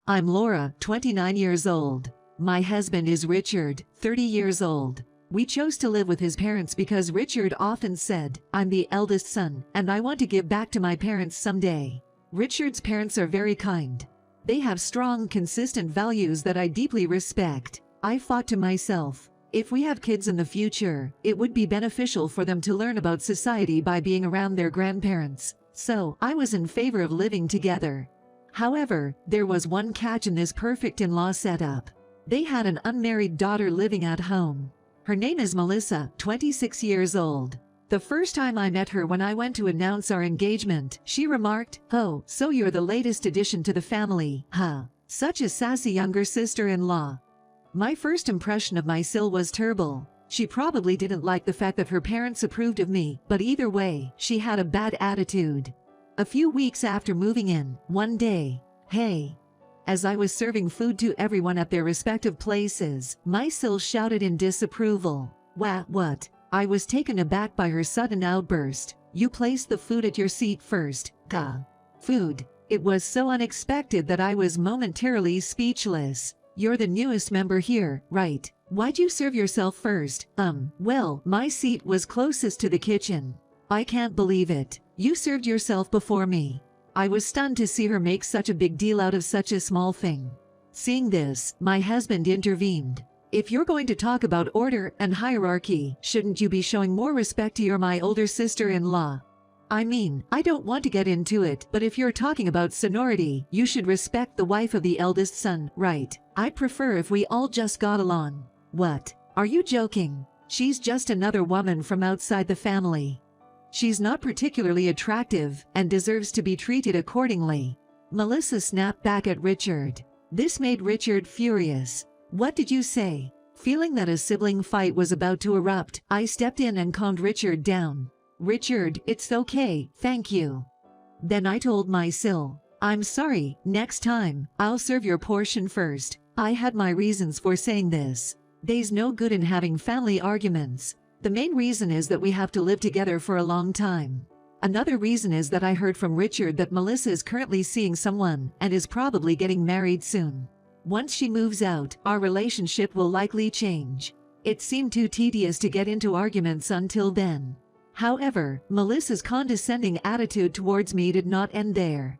I'm Laura, 29 years old. My husband is Richard, 30 years old. We chose to live with his parents because Richard often said, "I'm the eldest son, and I want to give back to my parents someday." Richard's parents are very kind. They have strong, consistent values that I deeply respect. I thought to myself, if we have kids in the future, it would be beneficial for them to learn about society by being around their grandparents. So, I was in favor of living together. However, there was one catch in this perfect in-law setup. They had an unmarried daughter living at home. Her name is Melissa, 26 years old. The first time I met her when I went to announce our engagement, she remarked, "Oh, so you're the latest addition to the family, huh? Such a sassy younger sister-in-law." My first impression of my Sil was terrible. She probably didn't like the fact that her parents approved of me, but either way, she had a bad attitude. A few weeks after moving in, one day, as I was serving food to everyone at their respective places, my Sil shouted in disapproval. What? I was taken aback by her sudden outburst. "You placed the food at your seat first, gah." Food. It was so unexpected that I was momentarily speechless. "You're the newest member here, right? Why'd you serve yourself first?" Well, my seat was closest to the kitchen. "I can't believe it. You served yourself before me." I was stunned to see her make such a big deal out of such a small thing. Seeing this, my husband intervened. "If you're going to talk about order and hierarchy, shouldn't you be showing more respect to my older sister-in-law? I mean, I don't want to get into it, but if you're talking about seniority, you should respect the wife of the eldest son, right? I prefer if we all just got along." "What? Are you joking? She's just another woman from outside the family. She's not particularly attractive and deserves to be treated accordingly." Melissa snapped back at Richard. This made Richard furious. "What did you say?" Feeling that a sibling fight was about to erupt, I stepped in and calmed Richard down. "Richard, it's okay, thank you." Then I told my Sil, "I'm sorry, next time, I'll serve your portion first." I had my reasons for saying this. There's no good in having family arguments. The main reason is that we have to live together for a long time. Another reason is that I heard from Richard that Melissa is currently seeing someone and is probably getting married soon. Once she moves out, our relationship will likely change. It seemed too tedious to get into arguments until then. However, Melissa's condescending attitude towards me did not end there.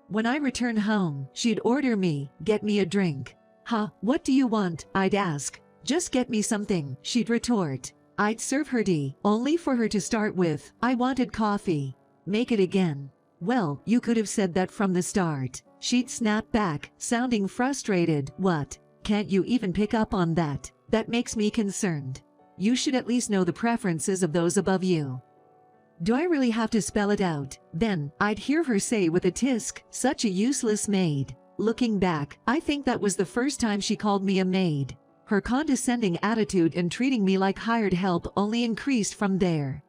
When I returned home, she'd order me, "Get me a drink." "Huh, what do you want?" I'd ask. "Just get me something," she'd retort. I'd serve her tea, only for her to start with, "I wanted coffee." "Make it again." "Well, you could have said that from the start." She'd snap back, sounding frustrated. "What? Can't you even pick up on that? That makes me concerned. You should at least know the preferences of those above you." "Do I really have to spell it out?" Then, I'd hear her say with a tisk, "Such a useless maid." Looking back, I think that was the first time she called me a maid. Her condescending attitude and treating me like hired help only increased from there.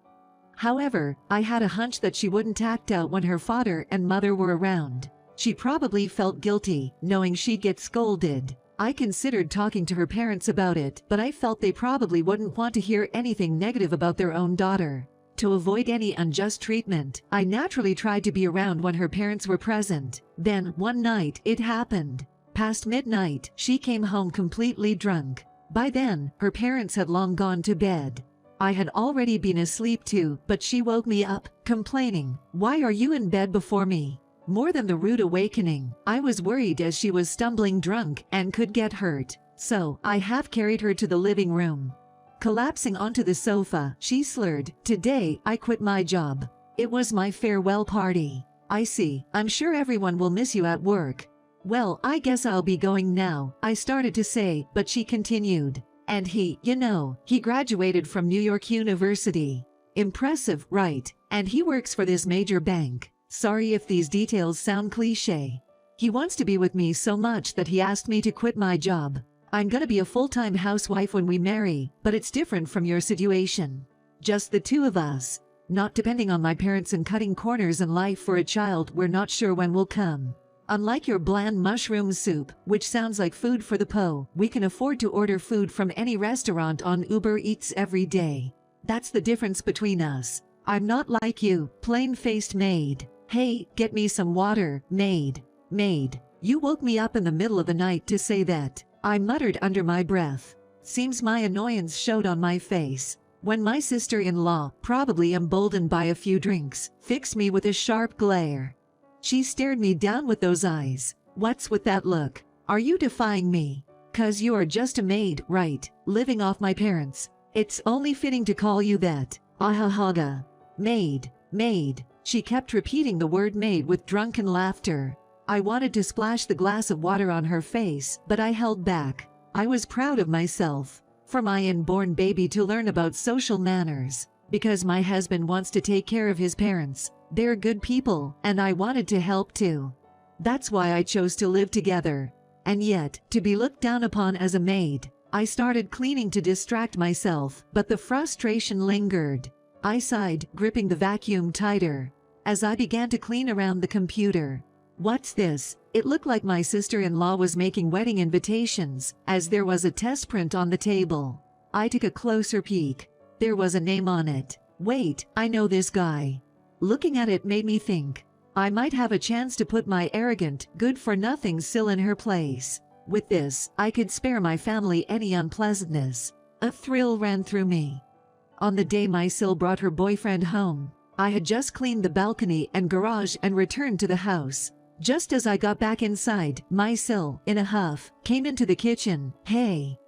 However, I had a hunch that she wouldn't act out when her father and mother were around. She probably felt guilty, knowing she'd get scolded. I considered talking to her parents about it, but I felt they probably wouldn't want to hear anything negative about their own daughter. To avoid any unjust treatment, I naturally tried to be around when her parents were present. Then, one night, it happened. Past midnight, she came home completely drunk. By then, her parents had long gone to bed. I had already been asleep too, but she woke me up, complaining, "Why are you in bed before me?" More than the rude awakening, I was worried as she was stumbling drunk and could get hurt. So, I half carried her to the living room. Collapsing onto the sofa, she slurred, "Today, I quit my job. It was my farewell party." "I see, I'm sure everyone will miss you at work." "Well, I guess I'll be going now," I started to say, but she continued. "And he graduated from New York University. Impressive, right? And he works for this major bank. Sorry if these details sound cliché. He wants to be with me so much that he asked me to quit my job. I'm gonna be a full-time housewife when we marry, but it's different from your situation. Just the two of us. Not depending on my parents and cutting corners in life for a child we're not sure when will come. Unlike your bland mushroom soup, which sounds like food for the po, we can afford to order food from any restaurant on Uber Eats every day. That's the difference between us. I'm not like you, plain-faced maid. Hey, get me some water, maid. Maid. You woke me up in the middle of the night to say that, I muttered under my breath. Seems my annoyance showed on my face. When my sister-in-law, probably emboldened by a few drinks, fixed me with a sharp glare. She stared me down with those eyes. What's with that look? Are you defying me? 'Cause you are just a maid, right? Living off my parents. It's only fitting to call you that. Ahahaga. Maid, maid. She kept repeating the word maid with drunken laughter. I wanted to splash the glass of water on her face, but I held back. I was proud of myself. For my unborn baby to learn about social manners. Because my husband wants to take care of his parents. They're good people, and I wanted to help too. That's why I chose to live together. And yet, to be looked down upon as a maid. I started cleaning to distract myself, but the frustration lingered. I sighed, gripping the vacuum tighter. As I began to clean around the computer. What's this? It looked like my sister-in-law was making wedding invitations, as there was a test print on the table. I took a closer peek. There was a name on it. Wait, I know this guy. Looking at it made me think. I might have a chance to put my arrogant, good-for-nothing Sil in her place. With this, I could spare my family any unpleasantness. A thrill ran through me. On the day my Sil brought her boyfriend home, I had just cleaned the balcony and garage and returned to the house. Just as I got back inside, my Sil, in a huff, came into the kitchen. Hey.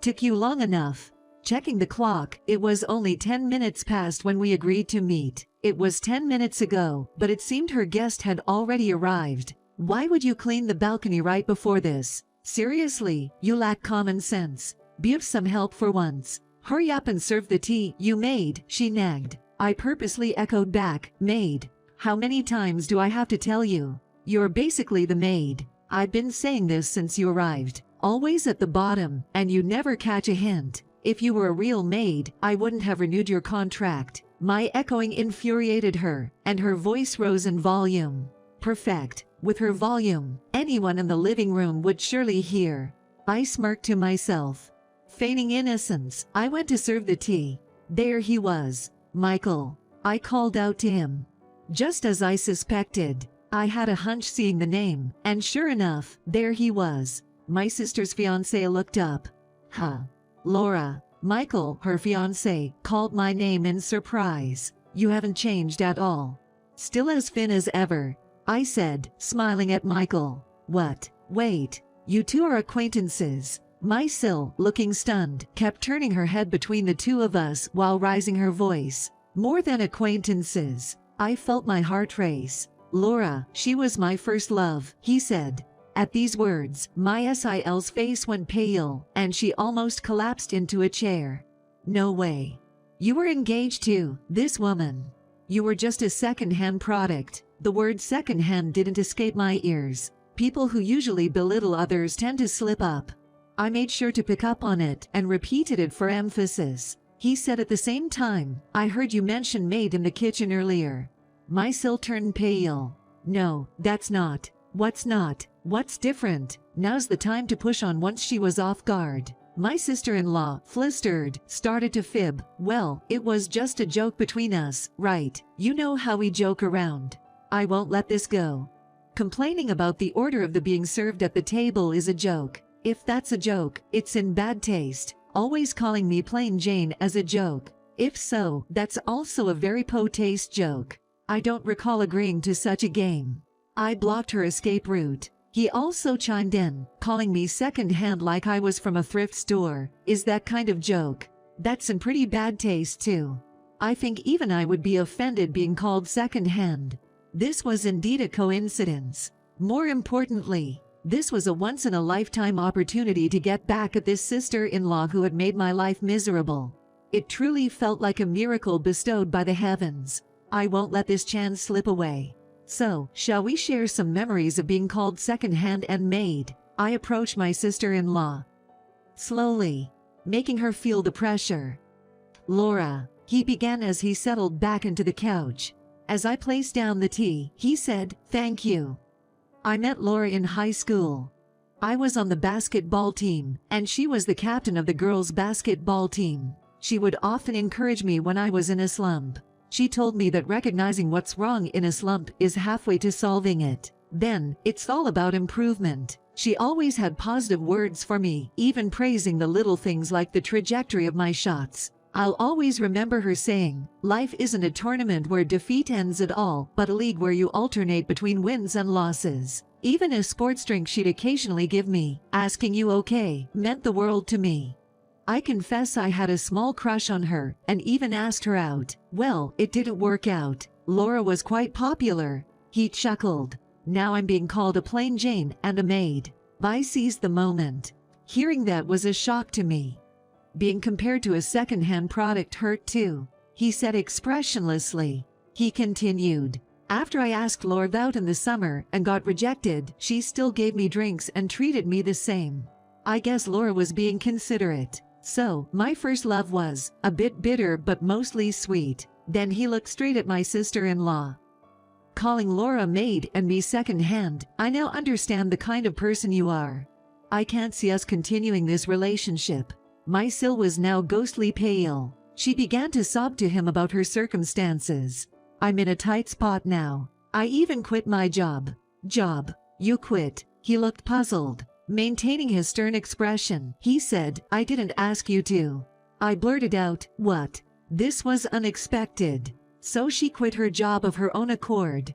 Took you long enough. Checking the clock, it was only 10 minutes past when we agreed to meet. It was 10 minutes ago, but it seemed her guest had already arrived. Why would you clean the balcony right before this? Seriously, you lack common sense. Be of some help for once. Hurry up and serve the tea, you maid, she nagged. I purposely echoed back, maid. How many times do I have to tell you? You're basically the maid. I've been saying this since you arrived. Always at the bottom, and you never catch a hint. If you were a real maid, I wouldn't have renewed your contract. My echoing infuriated her, and her voice rose in volume. Perfect. With her volume, anyone in the living room would surely hear. I smirked to myself. Feigning innocence, I went to serve the tea. There he was. Michael. I called out to him. Just as I suspected. I had a hunch seeing the name, and sure enough, there he was. My sister's fiancé looked up. Huh. Laura. Michael, her fiancé, called my name in surprise. You haven't changed at all. Still as thin as ever, I said, smiling at Michael. What? Wait. You two are acquaintances. My Sil, looking stunned, kept turning her head between the two of us while raising her voice. More than acquaintances. I felt my heart race. Laura, she was my first love, he said. At these words, my Sil's face went pale, and she almost collapsed into a chair. No way. You were engaged to this woman. You were just a second-hand product. The word second-hand didn't escape my ears. People who usually belittle others tend to slip up. I made sure to pick up on it and repeated it for emphasis. He said at the same time, I heard you mention maid in the kitchen earlier. My Sil turned pale. No, that's not. What's not? What's different? Now's the time to push on once she was off guard. My sister-in-law, flustered, started to fib. Well, it was just a joke between us, right? You know how we joke around. I won't let this go. Complaining about the order of the being served at the table is a joke. If that's a joke, it's in bad taste. Always calling me plain Jane as a joke. If so, that's also a very po-taste joke. I don't recall agreeing to such a game. I blocked her escape route. He also chimed in, calling me second-hand like I was from a thrift store. Is that kind of joke? That's in pretty bad taste too. I think even I would be offended being called second-hand. This was indeed a coincidence. More importantly, this was a once-in-a-lifetime opportunity to get back at this sister-in-law who had made my life miserable. It truly felt like a miracle bestowed by the heavens. I won't let this chance slip away. So, shall we share some memories of being called second-hand and maid? I approached my sister-in-law. Slowly, making her feel the pressure. Laura, he began as he settled back into the couch. As I placed down the tea, he said, thank you. I met Laura in high school. I was on the basketball team, and she was the captain of the girls' basketball team. She would often encourage me when I was in a slump. She told me that recognizing what's wrong in a slump is halfway to solving it. Then, it's all about improvement. She always had positive words for me, even praising the little things like the trajectory of my shots. I'll always remember her saying, "Life isn't a tournament where defeat ends at all, but a league where you alternate between wins and losses." Even a sports drink she'd occasionally give me, asking "you okay," meant the world to me. I confess I had a small crush on her, and even asked her out. Well, it didn't work out. Laura was quite popular. He chuckled. Now I'm being called a plain Jane and a maid. I seized the moment. Hearing that was a shock to me. Being compared to a second-hand product hurt too. He said expressionlessly. He continued. After I asked Laura out in the summer and got rejected, she still gave me drinks and treated me the same. I guess Laura was being considerate. So, my first love was a bit bitter but mostly sweet. Then he looked straight at my sister-in-law. Calling Laura maid and me second-hand, I now understand the kind of person you are. I can't see us continuing this relationship. My Sil was now ghostly pale. She began to sob to him about her circumstances. I'm in a tight spot now. I even quit my job. Job? You quit? He looked puzzled. Maintaining his stern expression, he said, I didn't ask you to. I blurted out, what? This was unexpected. So she quit her job of her own accord.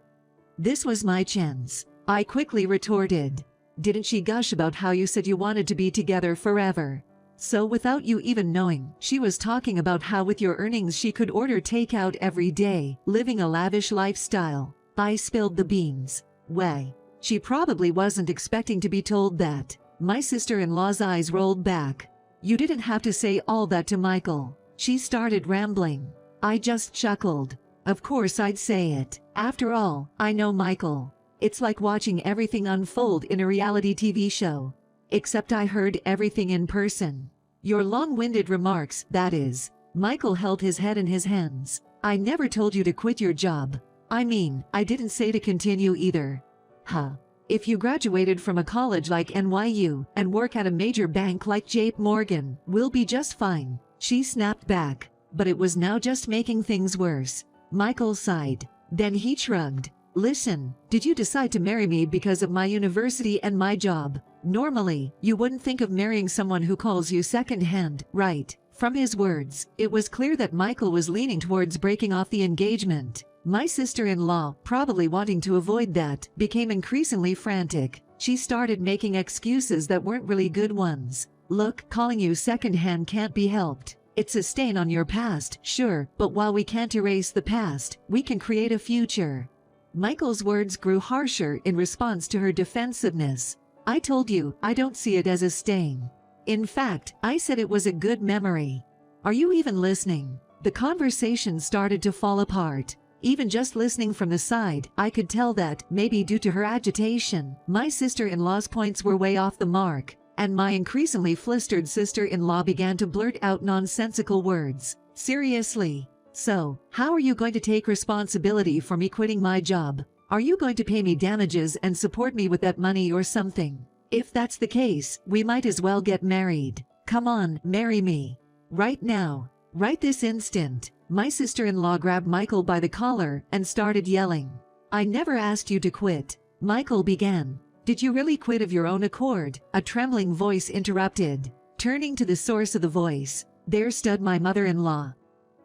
This was my chance. I quickly retorted. Didn't she gush about how you said you wanted to be together forever? So without you even knowing, she was talking about how with your earnings she could order takeout every day, living a lavish lifestyle. I spilled the beans. Way. She probably wasn't expecting to be told that. My sister-in-law's eyes rolled back. You didn't have to say all that to Michael. She started rambling. I just chuckled. Of course I'd say it. After all, I know Michael. It's like watching everything unfold in a reality TV show. Except I heard everything in person. Your long-winded remarks, that is. Michael held his head in his hands. I never told you to quit your job. I mean, I didn't say to continue either. Huh. If you graduated from a college like NYU and work at a major bank like JP Morgan, we'll be just fine. She snapped back. But it was now just making things worse. Michael sighed. Then he shrugged. Listen, did you decide to marry me because of my university and my job? Normally, you wouldn't think of marrying someone who calls you second-hand, right? From his words, it was clear that Michael was leaning towards breaking off the engagement. My sister-in-law, probably wanting to avoid that, became increasingly frantic. She started making excuses that weren't really good ones. Look, calling you second-hand can't be helped. It's a stain on your past, sure, but while we can't erase the past, we can create a future. Michael's words grew harsher in response to her defensiveness. I told you, I don't see it as a stain. In fact, I said it was a good memory. Are you even listening? The conversation started to fall apart. Even just listening from the side, I could tell that, maybe due to her agitation, my sister-in-law's points were way off the mark. And my increasingly flustered sister-in-law began to blurt out nonsensical words. Seriously? So, how are you going to take responsibility for me quitting my job? Are you going to pay me damages and support me with that money or something? If that's the case, we might as well get married. Come on, marry me. Right now. Right this instant. My sister-in-law grabbed Michael by the collar and started yelling. I never asked you to quit. Michael began. Did you really quit of your own accord? A trembling voice interrupted. Turning to the source of the voice, there stood my mother-in-law.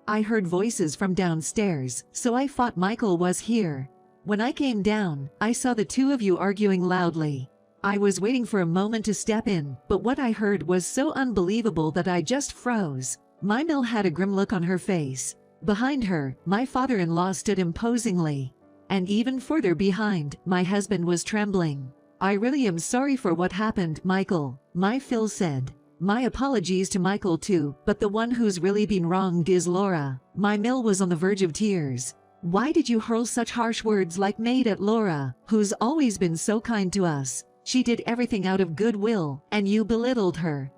I heard voices from downstairs, so I thought Michael was here. When I came down, I saw the two of you arguing loudly. I was waiting for a moment to step in, but what I heard was so unbelievable that I just froze. My Mill had a grim look on her face. Behind her, my father-in-law stood imposingly. And even further behind, my husband was trembling. I really am sorry for what happened, Michael, my Phil said. My apologies to Michael too, but the one who's really been wronged is Laura. My Mill was on the verge of tears. Why did you hurl such harsh words like maid at Laura, who's always been so kind to us? She did everything out of goodwill, and you belittled her.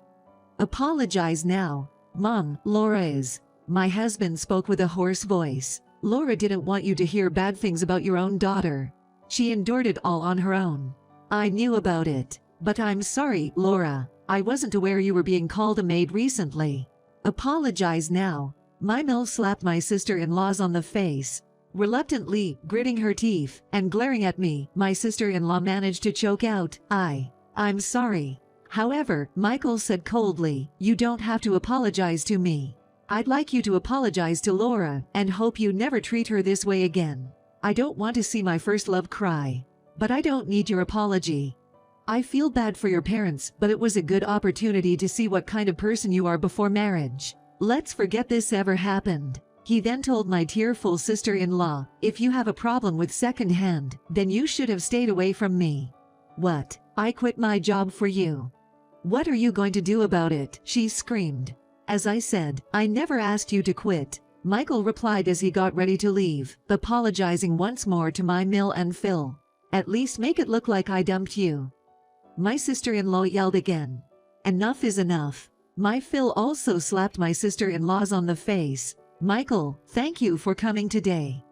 Apologize now. Mom, Laura is. My husband spoke with a hoarse voice. Laura didn't want you to hear bad things about your own daughter. She endured it all on her own. I knew about it. But I'm sorry, Laura. I wasn't aware you were being called a maid recently. Apologize now. My Mill slapped my sister-in-laws on the face. Reluctantly, gritting her teeth, and glaring at me, my sister-in-law managed to choke out, I'm sorry. However, Michael said coldly, you don't have to apologize to me. I'd like you to apologize to Laura, and hope you never treat her this way again. I don't want to see my first love cry. But I don't need your apology. I feel bad for your parents, but it was a good opportunity to see what kind of person you are before marriage. Let's forget this ever happened. He then told my tearful sister-in-law, if you have a problem with second-hand, then you should have stayed away from me. What? I quit my job for you. What are you going to do about it? She screamed. As I said, I never asked you to quit. Michael replied as he got ready to leave, apologizing once more to my Mill and Phil. At least make it look like I dumped you. My sister-in-law yelled again. Enough is enough. My Phil also slapped my sister-in-laws on the face. Michael, thank you for coming today.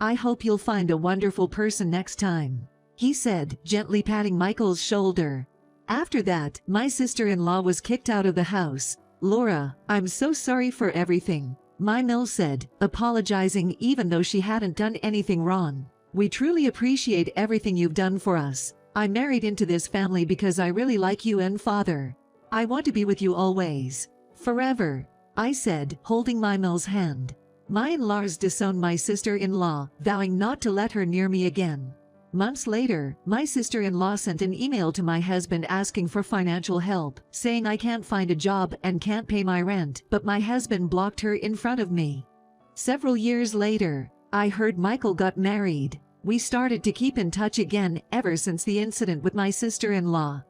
I hope you'll find a wonderful person next time, he said, gently patting Michael's shoulder. After that, my sister-in-law was kicked out of the house. Laura, I'm so sorry for everything, my Mill said, apologizing even though she hadn't done anything wrong. We truly appreciate everything you've done for us. I married into this family because I really like you and father. I want to be with you always. Forever, I said, holding my Mill's hand. My in-laws disowned my sister-in-law, vowing not to let her near me again. Months later, my sister-in-law sent an email to my husband asking for financial help, saying I can't find a job and can't pay my rent, but my husband blocked her in front of me. Several years later, I heard Michael got married. We started to keep in touch again ever since the incident with my sister-in-law.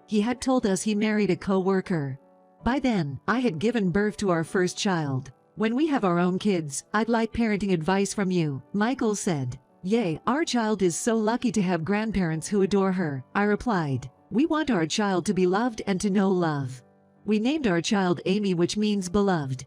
He had told us he married a co-worker. By then, I had given birth to our first child. When we have our own kids, I'd like parenting advice from you, Michael said. Yay, our child is so lucky to have grandparents who adore her, I replied. We want our child to be loved and to know love. We named our child Amy, which means beloved.